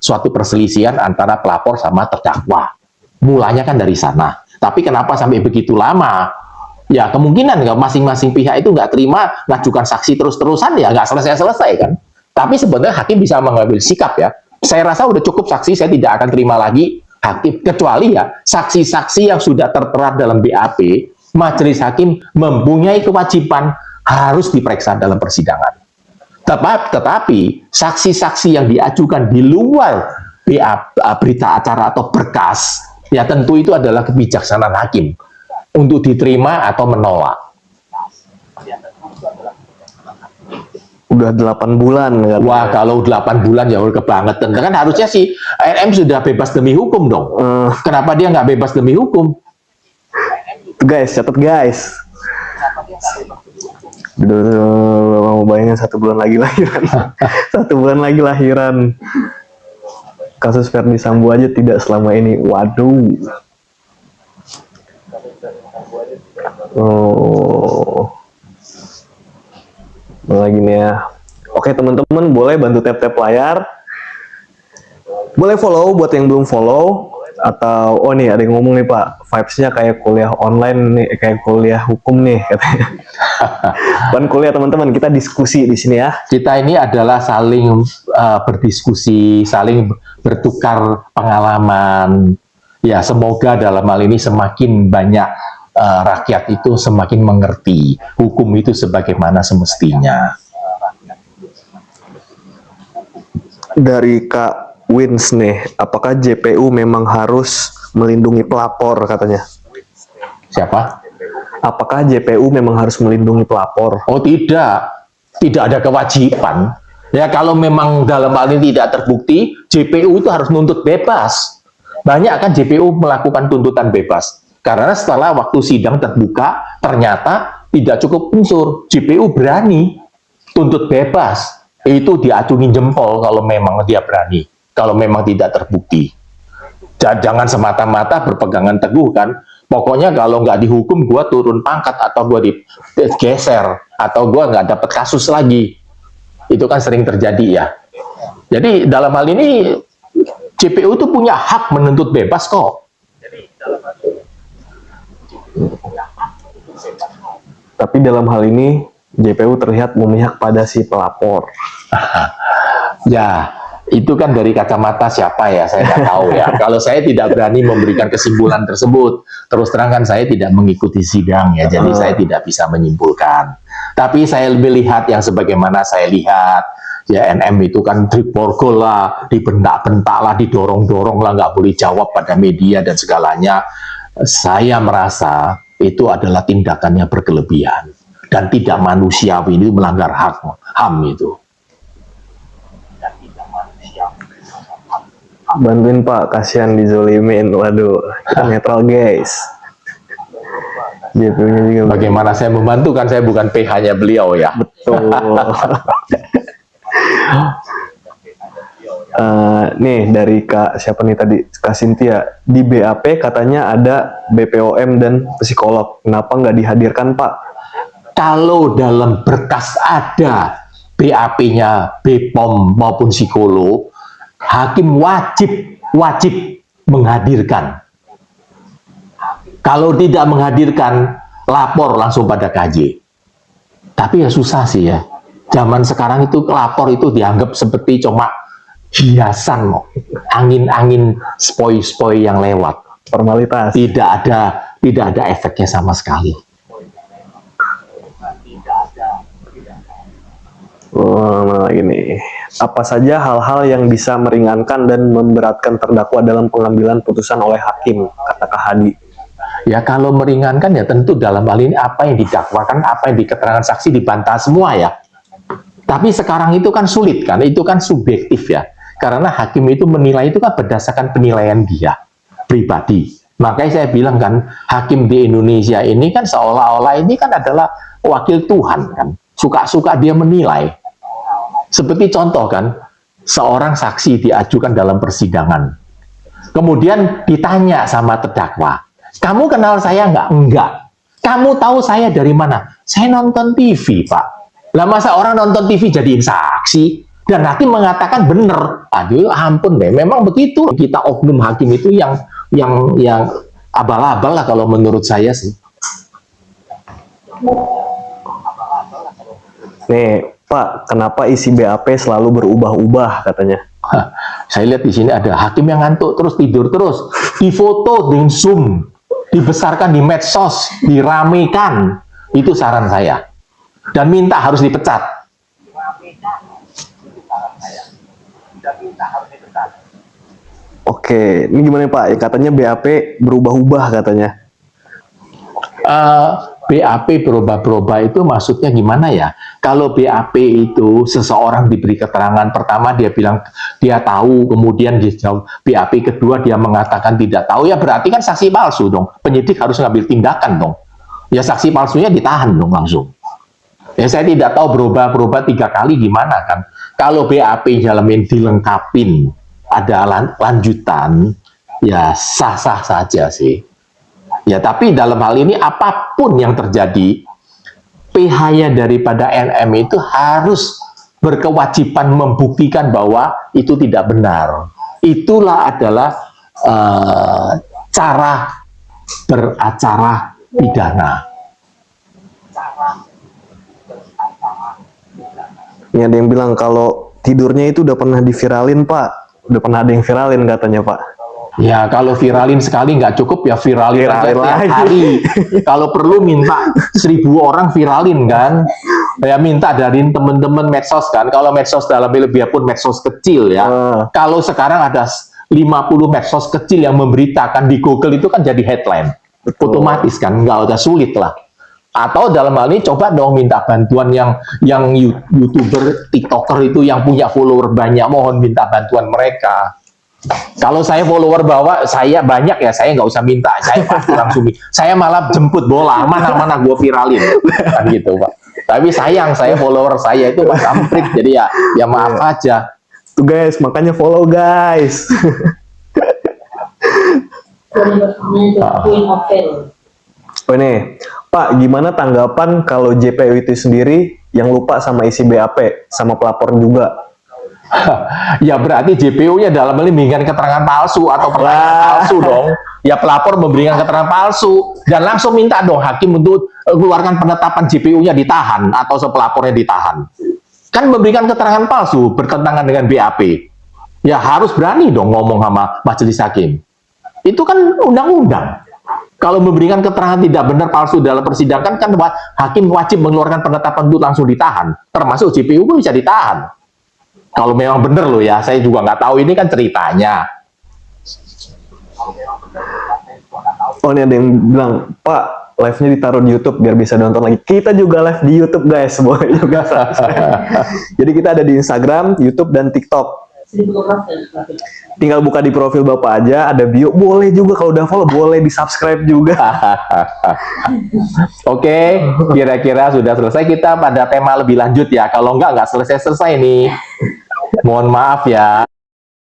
suatu perselisihan antara pelapor sama terdakwa. Mulanya kan dari sana. Tapi kenapa sampai begitu lama? Ya kemungkinan masing-masing pihak itu nggak terima ngajukan saksi terus-terusan, ya nggak selesai-selesai kan. Tapi sebenarnya hakim bisa mengambil sikap ya. Saya rasa udah cukup saksi, saya tidak akan terima lagi hakim. Kecuali ya saksi-saksi yang sudah tertera dalam BAP, majelis hakim mempunyai kewajiban harus diperiksa dalam persidangan. Tetapi saksi-saksi yang diajukan di luar berita acara atau berkas, ya tentu itu adalah kebijaksanaan hakim untuk diterima atau menolak. Udah 8 bulan kan? Wah, kalau 8 bulan ya udah kebangetan. Kan harusnya si RM sudah bebas demi hukum dong. Kenapa dia nggak bebas demi hukum? Guys, catat guys. Mau bayangin 1 bulan lagi lahiran. 1 bulan lagi lahiran. Kasus Verdi Sambo aja tidak selama ini. Waduh. Oh. Lagi nih ya. Oke teman-teman, boleh bantu tap-tap layar. Boleh follow buat yang belum follow. Atau, oh nih ada yang ngomong nih Pak, vibes-nya kayak kuliah online nih, kayak kuliah hukum nih katanya. Bukan kuliah teman-teman, kita diskusi di sini ya. Kita ini adalah saling berdiskusi, saling bertukar pengalaman. Ya semoga dalam hal ini semakin banyak rakyat itu semakin mengerti hukum itu sebagaimana semestinya. Dari Kak Wins nih, apakah JPU memang harus melindungi pelapor katanya? Siapa? Apakah JPU memang harus melindungi pelapor? Oh tidak, tidak ada kewajiban. Ya kalau memang dalam hal ini tidak terbukti, JPU itu harus nuntut bebas. Banyak kan JPU melakukan tuntutan bebas. Karena setelah waktu sidang terbuka, ternyata tidak cukup unsur. JPU berani tuntut bebas. Itu diacungin jempol kalau memang dia berani. Kalau memang tidak terbukti. Jangan semata-mata berpegangan teguh kan. Pokoknya kalau nggak dihukum, gue turun pangkat atau gue digeser atau gue nggak dapat kasus lagi. Itu kan sering terjadi ya. Jadi dalam hal ini JPU itu punya hak menuntut bebas kok. Tapi dalam hal ini JPU terlihat memihak pada si pelapor. Ya. Itu kan dari kacamata siapa ya, saya nggak tahu ya. Kalau saya tidak berani memberikan kesimpulan tersebut, terus terang kan saya tidak mengikuti sidang ya, jadi saya tidak bisa menyimpulkan. Tapi saya lebih lihat yang sebagaimana saya lihat, ya NM itu kan diborgol lah, dibentak-bentak lah, didorong-dorong lah, nggak boleh jawab pada media dan segalanya. Saya merasa itu adalah tindakannya berkelebihan dan tidak manusiawi, itu melanggar HAM itu. Bantuin Pak, kasihan dizolimin. Waduh, kita netral guys. JPU-nya juga. Bagaimana saya membantu kan, saya bukan PH-nya beliau ya. Betul. Nih dari Kak siapa nih tadi, Kak Cynthia, di BAP katanya ada BPOM dan psikolog. Kenapa nggak dihadirkan Pak? Kalau dalam berkas ada BAP-nya BPOM maupun psikolog, hakim wajib menghadirkan. Kalau tidak menghadirkan, lapor langsung pada KJ. Tapi ya susah sih ya. Zaman sekarang itu lapor itu dianggap seperti cuma hiasan, angin-angin spoi-spoi yang lewat. Formalitas. Tidak ada efeknya sama sekali. Ini apa saja hal-hal yang bisa meringankan dan memberatkan terdakwa dalam pengambilan putusan oleh hakim, kata Kak Hadi? Ya kalau meringankan ya tentu dalam hal ini apa yang didakwakan, apa yang di keterangan saksi dibantah semua ya. Tapi sekarang itu kan sulit kan, itu kan subjektif ya. Karena hakim itu menilai itu kan berdasarkan penilaian dia pribadi. Makanya saya bilang kan, hakim di Indonesia ini kan seolah-olah ini kan adalah wakil Tuhan kan. Suka-suka dia menilai. Seperti contoh kan, seorang saksi diajukan dalam persidangan. Kemudian ditanya sama terdakwa, kamu kenal saya nggak? Enggak. Kamu tahu saya dari mana? Saya nonton TV, Pak. Lah masa orang nonton TV jadiin saksi? dan hakim mengatakan benar. Aduh, ampun deh, memang begitu. Kita oknum hakim itu yang abal-abal lah kalau menurut saya sih. Nih, Pak, kenapa isi BAP selalu berubah-ubah katanya? Saya lihat di sini ada hakim yang ngantuk terus, tidur terus, difoto dengan zoom, dibesarkan di medsos, diramekan. Itu saran saya. Dan minta harus dipecat. Oke, ini gimana Pak? Ya, katanya BAP berubah-ubah katanya. BAP berubah-berubah itu maksudnya gimana ya? Kalau BAP itu seseorang diberi keterangan pertama dia bilang dia tahu, kemudian dia jawab BAP kedua dia mengatakan tidak tahu, ya berarti kan saksi palsu dong. Penyidik harus ngambil tindakan dong. Ya saksi palsunya ditahan dong langsung. Ya saya tidak tahu berubah-berubah 3 kali gimana kan. Kalau BAP jalanin dilengkapin ada lanjutan, ya sah-sah saja sih. Ya, tapi dalam hal ini apapun yang terjadi, PH-nya daripada NM itu harus berkewajiban membuktikan bahwa itu tidak benar. Itulah adalah cara beracara pidana. Ini ada yang bilang kalau tidurnya itu udah pernah diviralin Pak. Udah pernah ada yang viralin katanya Pak. Ya, kalau viralin sekali nggak cukup, ya viralin aja tiap hari. Kalau perlu minta 1000 orang viralin kan. Ya minta dari teman-teman medsos kan. Kalau medsos dalam biarpun medsos kecil ya. Kalau sekarang ada 50 medsos kecil yang memberitakan di Google itu kan jadi headline. Betul. Otomatis kan, nggak udah sulit lah. Atau dalam hal ini coba dong minta bantuan yang YouTuber, TikToker itu yang punya follower banyak, mohon minta bantuan mereka. Kalau saya follower bawa, saya banyak ya, saya nggak usah minta, saya pasti langsung. Saya malah jemput bola, mana-mana gue viralin, kan gitu Pak. Tapi sayang, saya follower saya itu Mas Amprik, jadi ya maaf aja. Tuh guys, makanya follow guys. Oh ini, Pak, gimana tanggapan kalau JPU itu sendiri yang lupa sama isi BAP, sama pelapor juga? Ya berarti JPU-nya dalam hal ini memberikan keterangan palsu atau pertanyaan palsu dong. Ya pelapor memberikan keterangan palsu dan langsung minta dong hakim untuk keluarkan penetapan JPU-nya ditahan atau sepelapornya ditahan. Kan memberikan keterangan palsu bertentangan dengan BAP. Ya harus berani dong ngomong sama majelis hakim. Itu kan undang-undang. Kalau memberikan keterangan tidak benar palsu dalam persidangan kan hakim wajib mengeluarkan penetapan itu langsung ditahan. Termasuk JPU pun bisa ditahan. Kalau memang benar loh ya, saya juga nggak tahu, ini kan ceritanya. Oh ini ada yang bilang, Pak, live-nya ditaruh di YouTube biar bisa nonton lagi. Kita juga live di YouTube guys, boleh juga subscribe. Jadi kita ada di Instagram, YouTube, dan TikTok. Tinggal buka di profil Bapak aja, ada bio, boleh juga kalau udah follow, boleh di subscribe juga. Oke, kira-kira sudah selesai kita pada tema lebih lanjut ya. Kalau nggak selesai-selesai nih. Mohon maaf ya.